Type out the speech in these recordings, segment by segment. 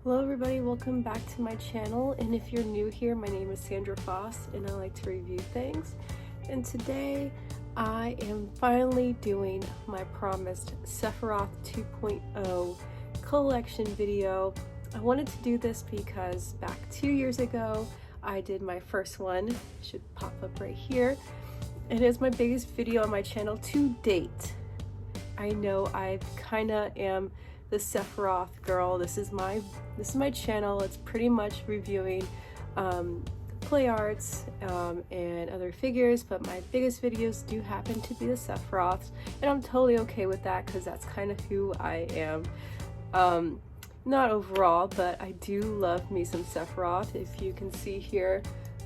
Hello everybody, welcome back to my channel, and if you're new here, my name is Sandra Foss and I like to review things. And today I am finally doing my promised Sephiroth 2.0 collection video. I wanted to do this because back 2 years ago I did my first one. It should pop up right here. It is my biggest video on my channel to date. I know I kinda am the Sephiroth girl. This is my channel. It's pretty much reviewing play arts and other figures, but my biggest videos do happen to be the Sephiroths, and I'm totally okay with that because that's kind of who I am. Not overall, but I do love me some Sephiroth. If you can see here,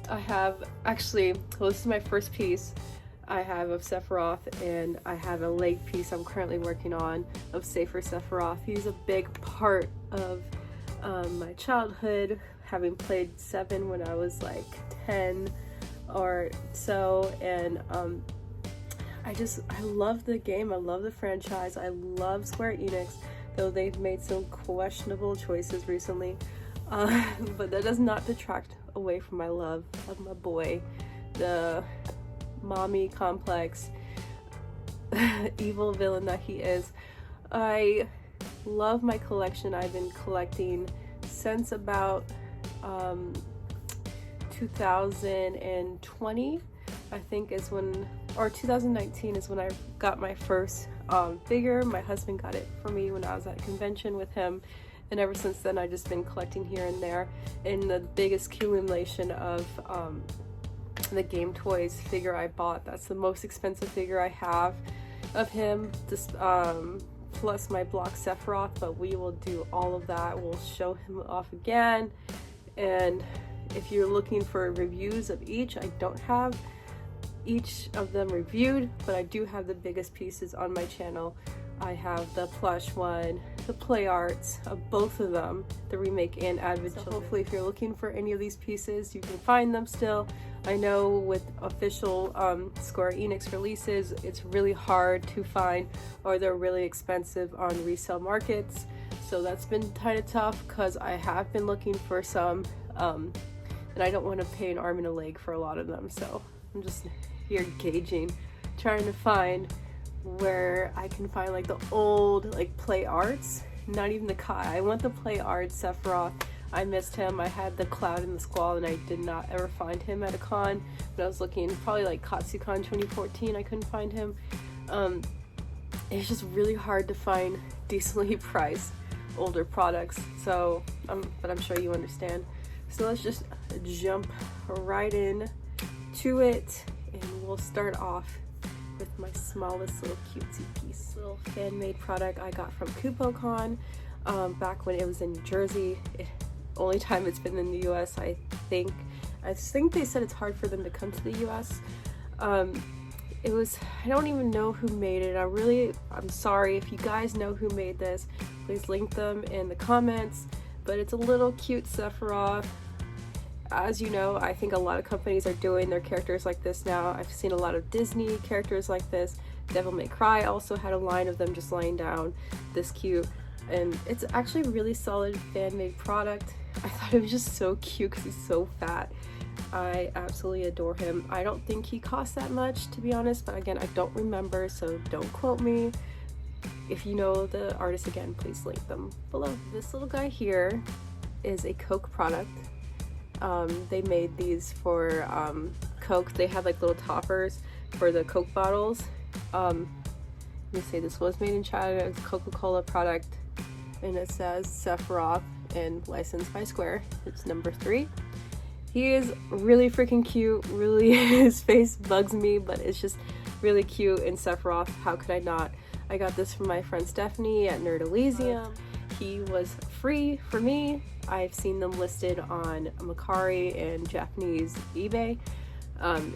I have actually, well, this is my first piece I have of Sephiroth, and I have a leg piece I'm currently working on of Safer Sephiroth. He's a big part of my childhood, having played 7 when I was like 10 or so, and I love the game, I love the franchise, I love Square Enix, though they've made some questionable choices recently, but that does not detract away from my love of my boy, the mommy complex evil villain that he is. I love my collection. I've been collecting since about 2020, I think is when, or 2019 is when I got my first figure. My husband got it for me when I was at a convention with him, and ever since then I've just been collecting here and there. And the biggest accumulation of the Game Toys figure I bought, that's the most expensive figure I have of him, this plus my block Sephiroth, but we will do all of that. We'll show him off again, and if you're looking for reviews of each, I don't have each of them reviewed, but I do have the biggest pieces on my channel. I have the plush one, the play arts of both of them, the remake and Advent Children. So hopefully if you're looking for any of these pieces, you can find them still. I know with official Square Enix releases, it's really hard to find, or they're really expensive on resale markets. So that's been kind of tough because I have been looking for some, and I don't want to pay an arm and a leg for a lot of them. So I'm just here gauging, trying to find where I can find like the old like play arts, not even the I want the play arts Sephiroth. I missed him. I had the Cloud and the Squall, and I did not ever find him at a con. But I was looking, probably like KatsuCon 2014, I couldn't find him. It's just really hard to find decently priced older products. So, but I'm sure you understand. So let's just jump right in to it, and we'll start off with my smallest little cutesy piece, little fan-made product I got from KupoCon back when it was in New Jersey. Only time it's been in the US, I think they said it's hard for them to come to the US. It was, I don't even know who made it. I'm sorry if you guys know who made this, please link them in the comments. But it's a little cute Sephiroth. As you know, I think a lot of companies are doing their characters like this now. I've seen a lot of Disney characters like this. Devil May Cry also had a line of them just laying down this cute, and it's actually a really solid fan-made product. I thought it was just so cute because he's so fat. I absolutely adore him. I don't think he costs that much, to be honest, but again, I don't remember, so don't quote me. If you know the artist, again, please link them below. This little guy here is a Coke product. They made these for Coke. They had like little toppers for the Coke bottles. Let me say, this was made in China. It's a Coca-Cola product, and it says Sephiroth and licensed by Square. It's number 3. He is really freaking cute. Really, his face bugs me, but it's just really cute. And Sephiroth, how could I not? I got this from my friend Stephanie at Nerd Elysium. He was free for me. I've seen them listed on Mercari and Japanese eBay.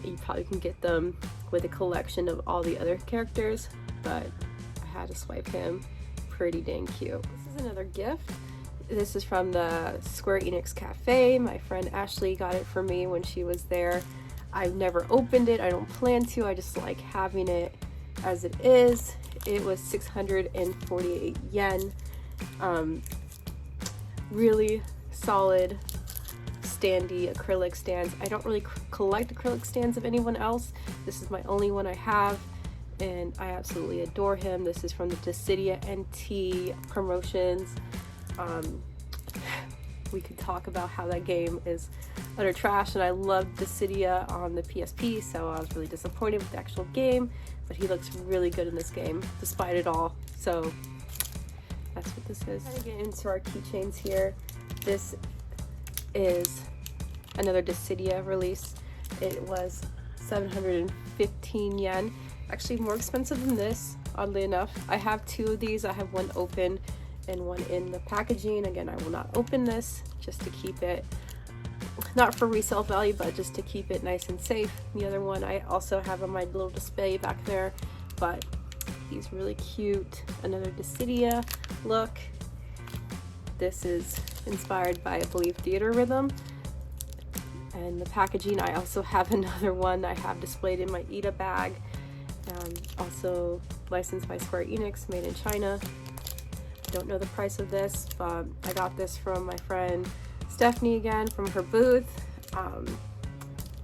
You probably can get them with a collection of all the other characters, but I had to swipe him. Pretty dang cute. This is another gift. This is from the Square Enix Cafe. My friend Ashley got it for me when she was there. I've never opened it. I don't plan to. I just like having it as it is. It was 648 yen. really solid standy acrylic stands. I don't really collect acrylic stands of anyone else. This is my only one I have, and I absolutely adore him. This is from the Dissidia NT promotions. We could talk about how that game is utter trash, and I loved Dissidia on the PSP, so I was really disappointed with the actual game, but he looks really good in this game despite it all. So that's what this is. I'm gonna get into our keychains here. This is another Dissidia release. It was 715 yen, actually more expensive than this, oddly enough. I have two of these. I have one open and one in the packaging. Again, I will not open this, just to keep it, not for resale value, but just to keep it nice and safe. The other one I also have on my little display back there, but he's really cute. Another Dissidia look. This is inspired by, I believe, Theater Rhythm. And the packaging, I also have another one I have displayed in my Ida bag. Also licensed by Square Enix, made in China. Don't know the price of this, but I got this from my friend Stephanie again from her booth.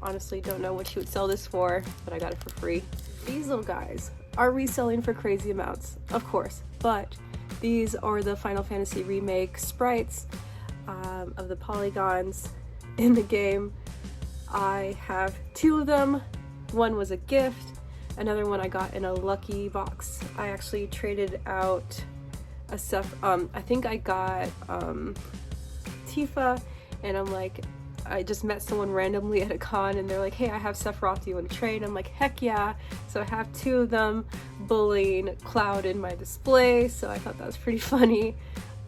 Honestly, don't know what she would sell this for, but I got it for free. These little guys are reselling for crazy amounts, of course, but these are the Final Fantasy Remake sprites of the polygons in the game. I have two of them. One was a gift, another one I got in a lucky box. I actually traded out a I think I got Tifa, and I'm like, I just met someone randomly at a con and they're like, hey, I have Sephiroth, do you want to trade? I'm like, heck yeah. So I have two of them bullying Cloud in my display, so I thought that was pretty funny.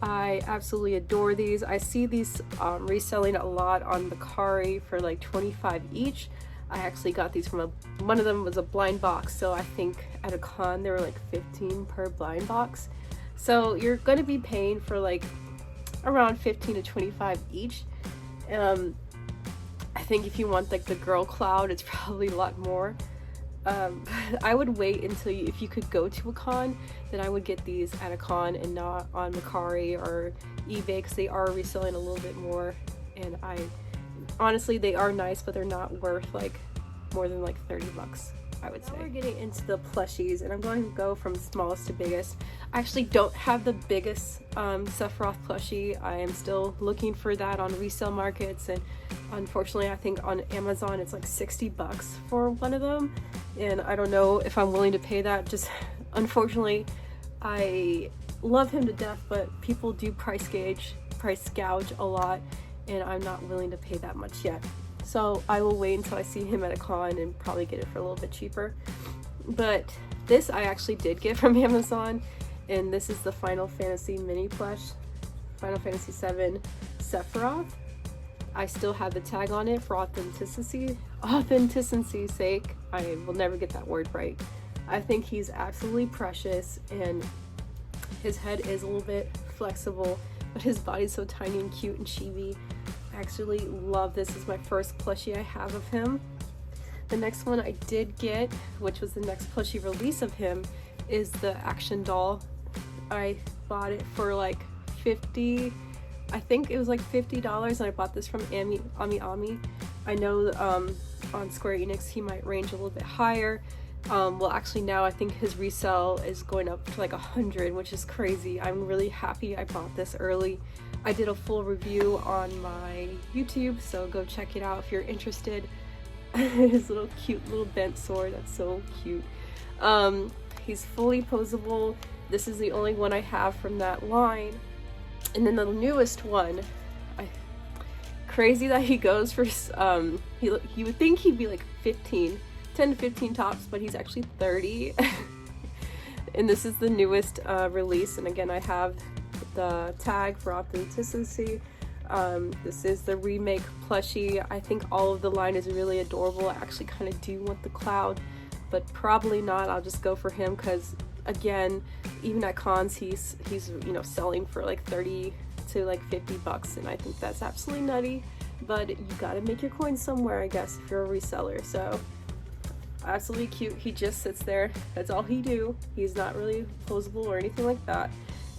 I absolutely adore these. I see these reselling a lot on Mercari for like 25 each. I actually got these from one of them was a blind box, so I think at a con they were like 15 per blind box. So you're going to be paying for like around 15 to 25 each. I think if you want like the girl Cloud, it's probably a lot more. I would wait until if you could go to a con, then I would get these at a con and not on Mercari or eBay, because they are reselling a little bit more. And honestly, they are nice, but they're not worth like more than like 30 bucks. I would say. Now we're getting into the plushies, and I'm going to go from smallest to biggest. I actually don't have the biggest Sephiroth plushie. I am still looking for that on resale markets, and unfortunately I think on Amazon it's like 60 bucks for one of them, and I don't know if I'm willing to pay that. Just unfortunately, I love him to death, but people do price gouge a lot, and I'm not willing to pay that much yet. So I will wait until I see him at a con and probably get it for a little bit cheaper. But this I actually did get from Amazon, and this is the Final Fantasy mini plush, Final Fantasy VII Sephiroth. I still have the tag on it for authenticity's sake. I will never get that word right. I think he's absolutely precious, and his head is a little bit flexible, but his body's so tiny and cute and chibi. I actually love this. This is my first plushie I have of him. The next one I did get, which was the next plushie release of him, is the action doll. I bought it for like $50. I think it was like $50, and I bought this from Ami. I know on Square Enix he might range a little bit higher. Well, actually now I think his resale is going up to like 100, which is crazy. I'm really happy I bought this early. I did a full review on my YouTube, so go check it out if you're interested. His little cute little bent sword, that's so cute. He's fully posable. This is the only one I have from that line. And then the newest one, crazy that he goes for, you would think he'd be like 10 to 15 tops, but he's actually 30. And this is the newest release, and again I have the tag for authenticity. This is the remake plushie. I think all of the line is really adorable. I actually kind of do want the Cloud, but probably not. I'll just go for him because, again, even at cons he's selling for like 30 to like 50 bucks, and I think that's absolutely nutty. But you gotta make your coins somewhere, I guess, if you're a reseller. So absolutely cute. He just sits there. That's all he do. He's not really posable or anything like that,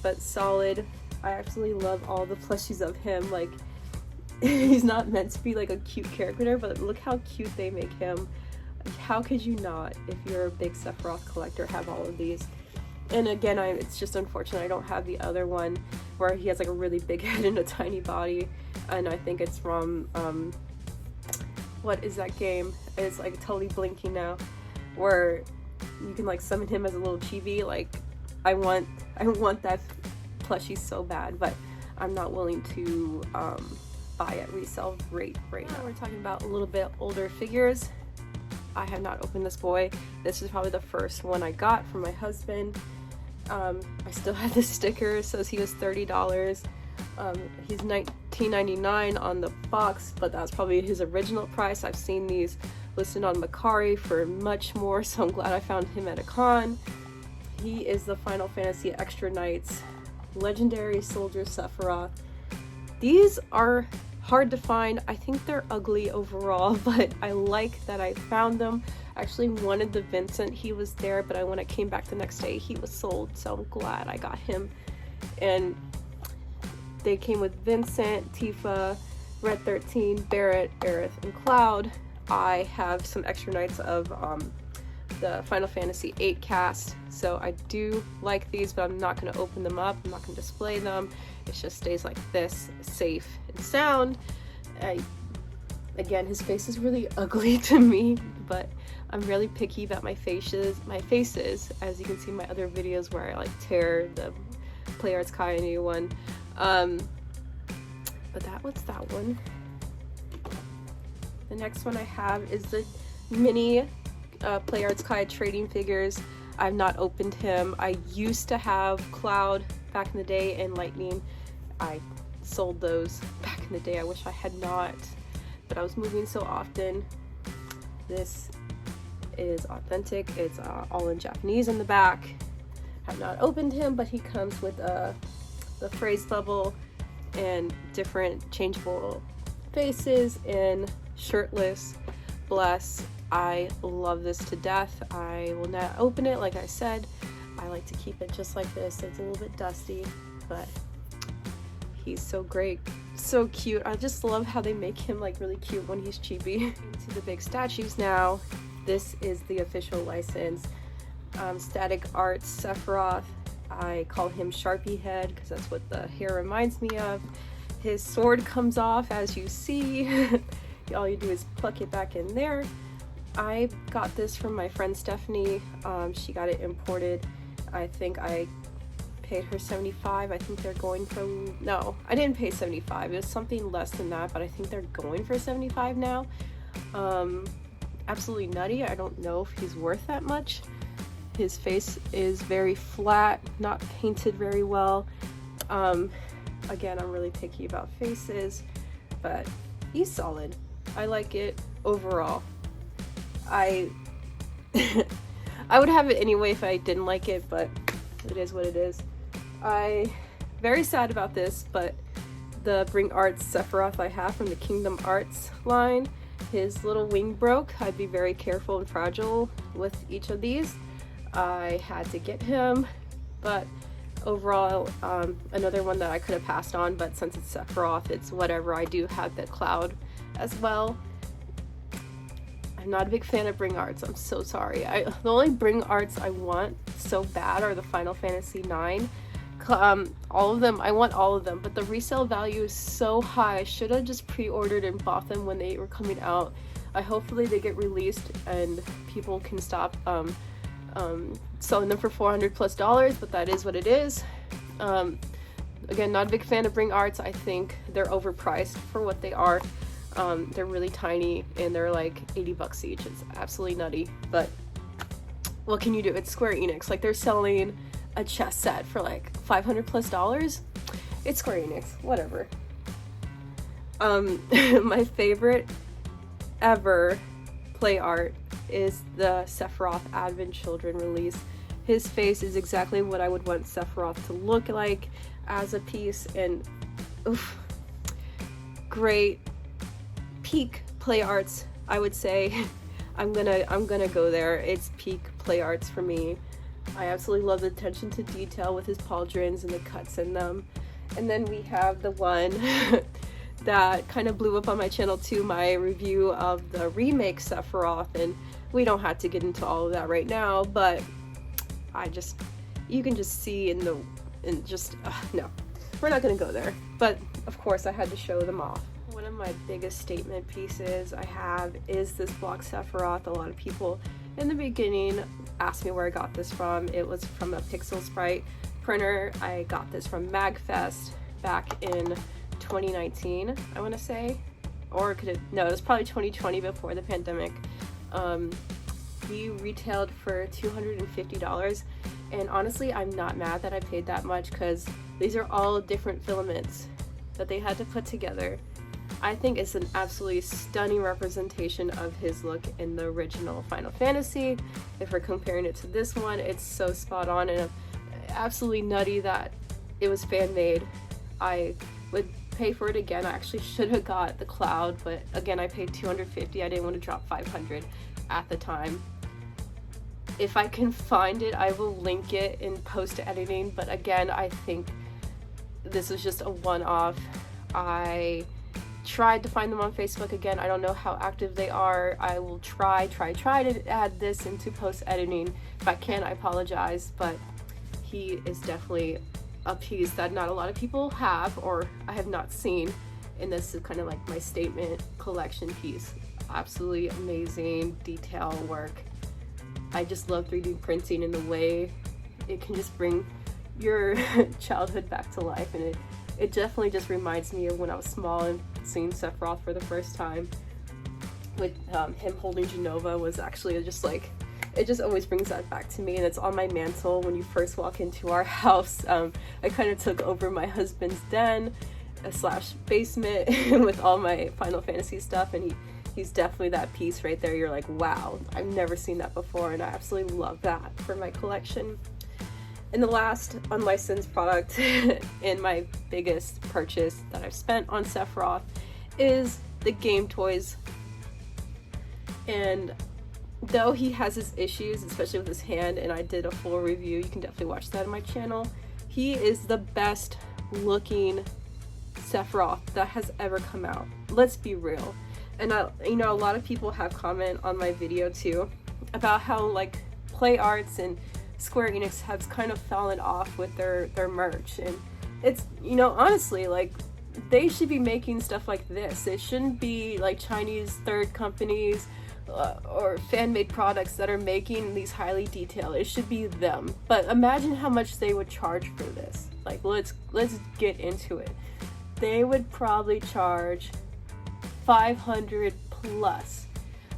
but solid I absolutely love all the plushies of him. Like, he's not meant to be like a cute character, but look how cute they make him. Like, how could you not, if you're a big Sephiroth collector, have all of these? And again, it's just unfortunate I don't have the other one where he has like a really big head and a tiny body. And I think it's from, what is that game? It's like totally blinking now, where you can like summon him as a little chibi. Like, I want that plushie so bad, but I'm not willing to buy at resale rate right now. We're talking about a little bit older figures. I have not opened this boy. This is probably the first one I got from my husband. I still have the sticker. It says he was $30. He's $19.99 on the box, but that's probably his original price. I've seen these listed on Mercari for much more, so I'm glad I found him at a con. He is the Final Fantasy Extra Knights Legendary Soldier Sephiroth. These are hard to find. I think they're ugly overall, but I like that I found them. I actually wanted the Vincent. He was there, but when I came back the next day, he was sold, so I'm glad I got him. And they came with Vincent, Tifa, Red 13, Barrett, Aerith, and Cloud. I have some extra knights of the Final Fantasy VIII cast, so I do like these, but I'm not going to open them up. I'm not going to display them. It just stays like this, safe and sound. Again, his face is really ugly to me, but I'm really picky about my faces, as you can see in my other videos where I like tear the Play Arts Kai a new one. But that was that one. The next one I have is the mini Play Arts Kai trading figures. I've not opened him. I used to have Cloud back in the day and Lightning. I sold those back in the day. I wish I had not, but I was moving so often. This is authentic. It's all in Japanese in the back. Have not opened him, but he comes with the phrase bubble and different changeable faces and shirtless. Bless. I love this to death. I will not open it, like I said. I like to keep it just like this. It's a little bit dusty, but he's so great, so cute. I just love how they make him like really cute when he's chibi. Into the big statues now. This is the official license. Static Arts Sephiroth. I call him Sharpie Head because that's what the hair reminds me of. His sword comes off, as you see. All you do is pluck it back in there. I got this from my friend Stephanie. She got it imported. I think I paid her $75. I think they're going for, no, I didn't pay $75. It was something less than that, but I think they're going for $75 now. Absolutely nutty. I don't know if he's worth that much. His face is very flat, not painted very well. Again, I'm really picky about faces, but he's solid. I like it overall. I would have it anyway if I didn't like it, but it is what it is. Very sad about this, but the Bring Arts Sephiroth I have from the Kingdom Arts line, his little wing broke. I'd be very careful and fragile with each of these. I had to get him, but overall, another one that I could have passed on, but since it's Sephiroth, it's whatever. I do have the Cloud as well. I'm not a big fan of Bring Arts. I'm so sorry. The only Bring Arts I want so bad are the Final Fantasy IX. All of them, I want all of them, but the resale value is so high. I should have just pre-ordered and bought them when they were coming out. Hopefully they get released and people can stop selling them for $400+, but that is what it is. Again, not a big fan of Bring Arts. I think they're overpriced for what they are. They're really tiny and they're like $80 each. It's absolutely nutty, but what can you do? It's Square Enix. Like, they're selling a chess set for like $500+. It's Square Enix, whatever. My favorite ever play art is the Sephiroth Advent Children release. His face is exactly what I would want Sephiroth to look like as a piece, and oof, great peak play arts, I would say. I'm gonna go there. It's peak play arts for me. I absolutely love the attention to detail with his pauldrons and the cuts in them. And then we have the one that kind of blew up on my channel too, my review of the remake Sephiroth, and we don't have to get into all of that right now, but you can just see no, we're not gonna go there. But of course I had to show them off. One of my biggest statement pieces I have is this block Sephiroth. A lot of people in the beginning asked me where I got this from. It was from a Pixel Sprite printer. I got this from MagFest back in 2019, I want to say, or it was probably 2020 before the pandemic. He retailed for $250, and honestly I'm not mad that I paid that much, because these are all different filaments that they had to put together. I think it's an absolutely stunning representation of his look in the original Final Fantasy. If we're comparing it to this one, it's so spot on, and absolutely nutty that it was fan made. I would pay for it again. I actually should have got the Cloud, but again I paid $250. I didn't want to drop $500 at the time. If I can find it, I will link it in post editing, but again I think this was just a one-off. I tried to find them on Facebook again. I don't know how active they are. I will try to add this into post editing. If I can, I apologize, but he is definitely a piece that not a lot of people have, or I have not seen, and this is kind of like my statement collection piece. Absolutely amazing detail work. I just love 3D printing in the way it can just bring your childhood back to life, and it definitely just reminds me of when I was small and seeing Sephiroth for the first time. With him holding Genova was actually just like, it just always brings that back to me, and it's on my mantle when you first walk into our house. I kind of took over my husband's den / basement with all my Final Fantasy stuff, and he's definitely that piece right there. You're like, wow, I've never seen that before, and I absolutely love that for my collection. And the last unlicensed product and my biggest purchase that I've spent on Sephiroth is the game toys. And though he has his issues, especially with his hand, and I did a full review, you can definitely watch that on my channel, he is the best looking Sephiroth that has ever come out. Let's be real. And a lot of people have comment on my video too about how like Play Arts and Square Enix has kind of fallen off with their merch, and it's, honestly, like, they should be making stuff like this. It shouldn't be like Chinese third companies or fan-made products that are making these highly detailed. It should be them. But imagine how much they would charge for this. Like, let's get into it. They would probably charge $500 plus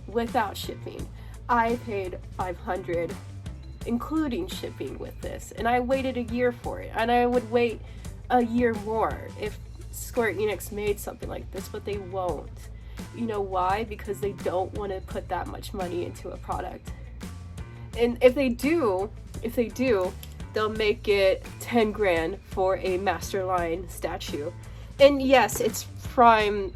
without shipping. I paid $500 including shipping with this, and I waited a year for it, and I would wait a year more if Square Enix made something like this, but they won't. You know why? Because they don't want to put that much money into a product. And if they do, they'll make it 10 grand for a Masterline statue. And yes, it's the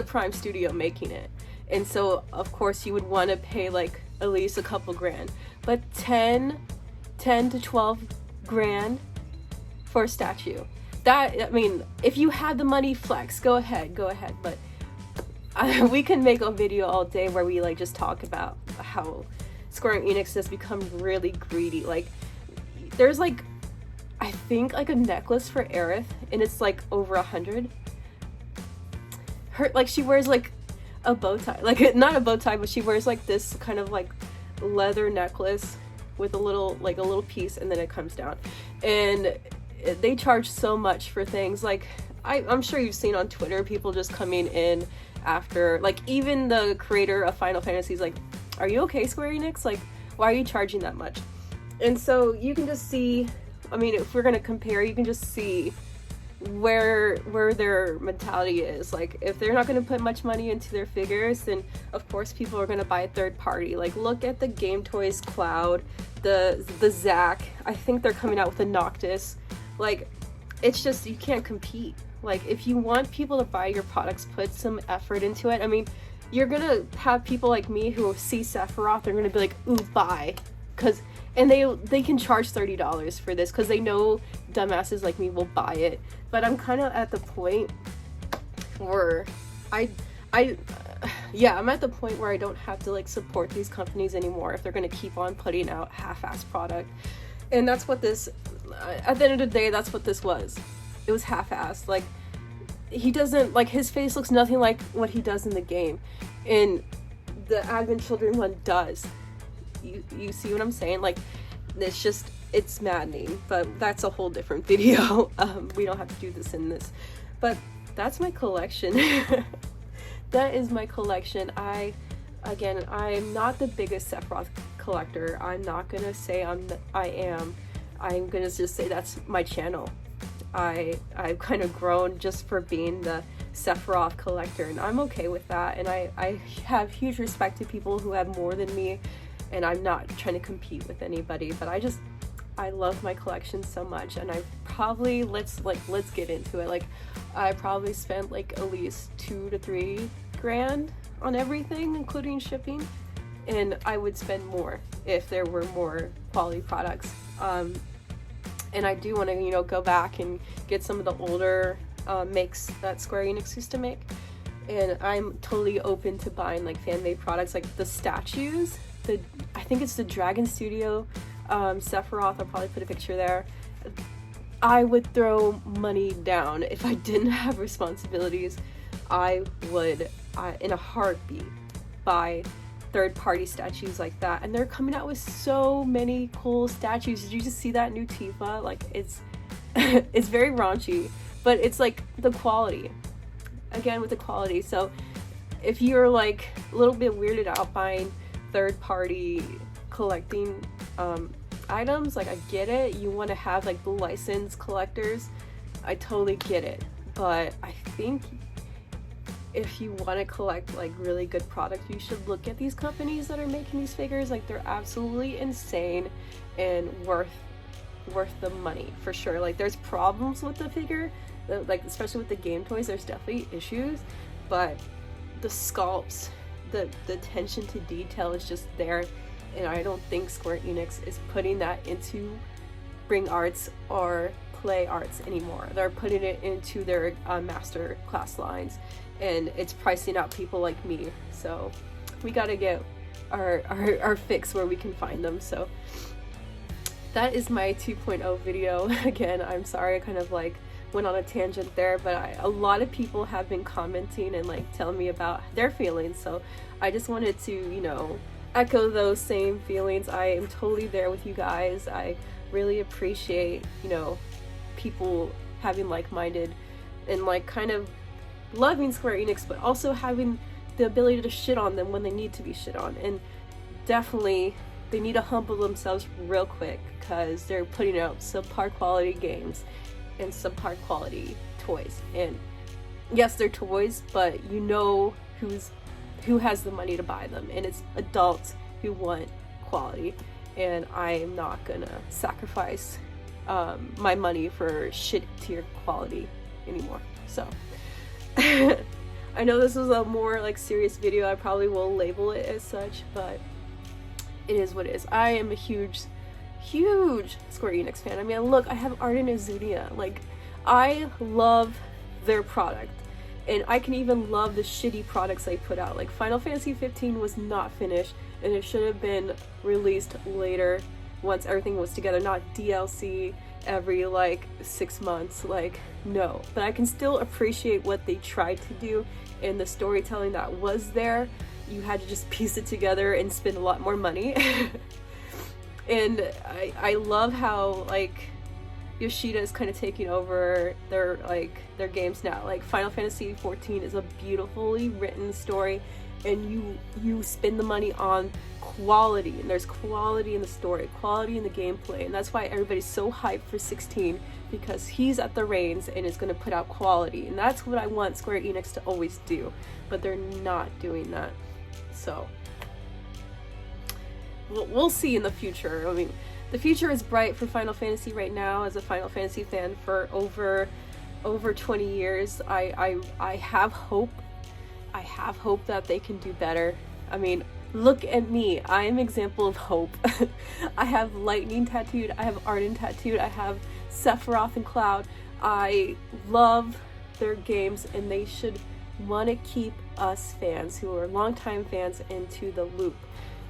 Prime Studio making it, and so of course you would want to pay like at least a couple grand, but 10 to 12 grand for a statue. That, I mean, if you had the money, flex, go ahead, but we can make a video all day where we like just talk about how Square Enix has become really greedy. Like, there's like, I think like a necklace for Aerith, and it's like over 100. Like, she wears like a bow tie, like not a bow tie, but she wears like this kind of like leather necklace with a little piece, and then it comes down, and they charge so much for things. Like, I'm sure you've seen on Twitter people just coming in after, like, even the creator of Final Fantasy is like, are you okay, Square Enix? Like, why are you charging that much? And so you can just see, I mean, if we're gonna compare, you can just see where their mentality is. Like, if they're not going to put much money into their figures, then of course people are going to buy a third party. Like, look at the Game Toys Cloud, the Zack. I think they're coming out with a Noctis. Like, it's just, you can't compete. Like, if you want people to buy your products, put some effort into it. I mean, you're gonna have people like me who see Sephiroth, they're gonna be like, ooh, buy, and they can charge $30 for this because they know dumbasses like me will buy it. But I'm kind of at the point where I'm at the point where I don't have to like support these companies anymore if they're going to keep on putting out half-assed product. And that's what this, at the end of the day, that's what this was. It was half-assed. Like, he doesn't, like, his face looks nothing like what he does in the game. And the Advent Children one does. You see what I'm saying? Like, it's maddening. But that's a whole different video. We don't have to do this in this. But that's my collection. That is my collection. I'm not the biggest Sephiroth collector. I'm not gonna say I am. I'm gonna just say that's my channel. I've kind of grown just for being the Sephiroth collector, and I'm okay with that. And I have huge respect to people who have more than me, and I'm not trying to compete with anybody. But I love my collection so much, and I probably let's get into it. Like, I probably spent like at least $2,000 to $3,000 on everything, including shipping, and I would spend more if there were more quality products. And I do want to, go back and get some of the older makes that Square Enix used to make, and I'm totally open to buying like fan-made products, like the statues. I think it's the Dragon Studio Sephiroth. I'll probably put a picture there. I would throw money down if I didn't have responsibilities. I would, in a heartbeat, buy third-party statues like that. And they're coming out with so many cool statues. Did you just see that new Tifa? Like, it's it's very raunchy, but it's like the quality. Again, with the quality. So if you're like a little bit weirded out buying third-party collecting items, like, I get it. You want to have like the licensed collectors. I totally get it. But I think if you want to collect like really good product, you should look at these companies that are making these figures. Like, they're absolutely insane and worth the money for sure. Like, there's problems with the figure, like especially with the game toys, there's definitely issues, but the sculpts, the attention to detail is just there. And I don't think Square Enix is putting that into Bring Arts or Play Arts anymore. They're putting it into their master class lines, and it's pricing out people like me. So we gotta get our fix where we can find them. So that is my 2.0 video. Again, I'm sorry I kind of like went on a tangent there, but a lot of people have been commenting and like telling me about their feelings. So I just wanted to, echo those same feelings. I am totally there with you guys. I really appreciate, people having like-minded and like kind of loving Square Enix, but also having the ability to shit on them when they need to be shit on. And definitely they need to humble themselves real quick, because they're putting out subpar quality games and subpar quality toys. And yes, they're toys, but who has the money to buy them, and it's adults who want quality. And I am not gonna sacrifice my money for shit tier quality anymore. So I know this was a more like serious video. I probably will label it as such, but it is what it is. I am a huge Square Enix fan. I mean, look, I have Arden Azunia. Like, I love their product, and I can even love the shitty products they put out. Like, Final Fantasy 15 was not finished, and it should have been released later once everything was together, not DLC every like 6 months. Like, no. But I can still appreciate what they tried to do, and the storytelling that was there. You had to just piece it together and spend a lot more money. And I love how like Yoshida is kind of taking over their games now. Like, Final Fantasy 14 is a beautifully written story, and you spend the money on quality, and there's quality in the story, quality in the gameplay, and that's why everybody's so hyped for 16, because he's at the reins and is going to put out quality. And that's what I want Square Enix to always do, but they're not doing that. So we'll see in the future. I mean, the future is bright for Final Fantasy right now. As a Final Fantasy fan for over 20 years, I have hope. I have hope that they can do better. I mean, look at me. I am an example of hope. I have lightning tattooed. I have Arden tattooed. I have Sephiroth and Cloud. I love their games, and they should want to keep us fans who are longtime fans into the loop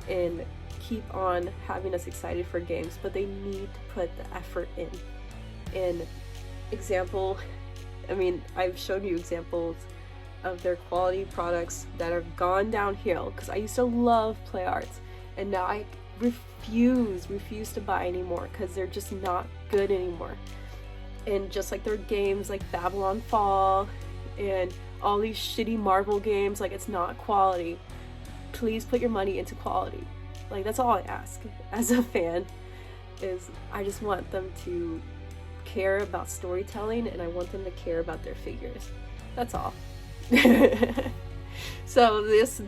and keep on having us excited for games, but they need to put the effort in. And example, I mean, I've shown you examples of their quality products that have gone downhill, because I used to love Play Arts, and now I refuse to buy anymore because they're just not good anymore. And just like their games like Babylon Fall and all these shitty Marvel games, like, it's not quality. Please put your money into quality. Like, that's all I ask as a fan, is I just want them to care about storytelling, and I want them to care about their figures. That's all. So this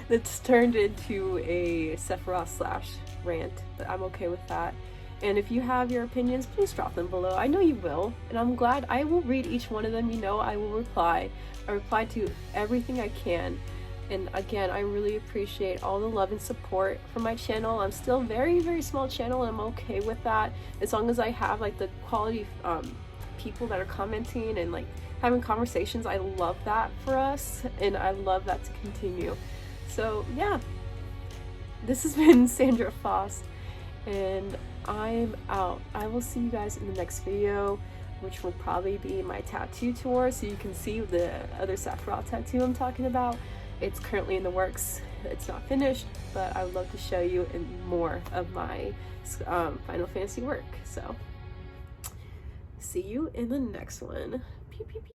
it's turned into a Sephiroth / rant, but I'm okay with that. And if you have your opinions, please drop them below. I know you will, and I'm glad. I will read each one of them. You know, I will reply. I reply to everything I can. And again, I really appreciate all the love and support for my channel. I'm still a very, very small channel, and I'm okay with that, as long as I have like the quality people that are commenting and like having conversations. I love that for us, and I love that to continue. So yeah, this has been Sandra Foss, and I'm out. I will see you guys in the next video, which will probably be my tattoo tour, so you can see the other Sephiroth tattoo I'm talking about. It's currently in the works. It's not finished, but I would love to show you in more of my Final Fantasy work. So see you in the next one. Pew, pew, pew.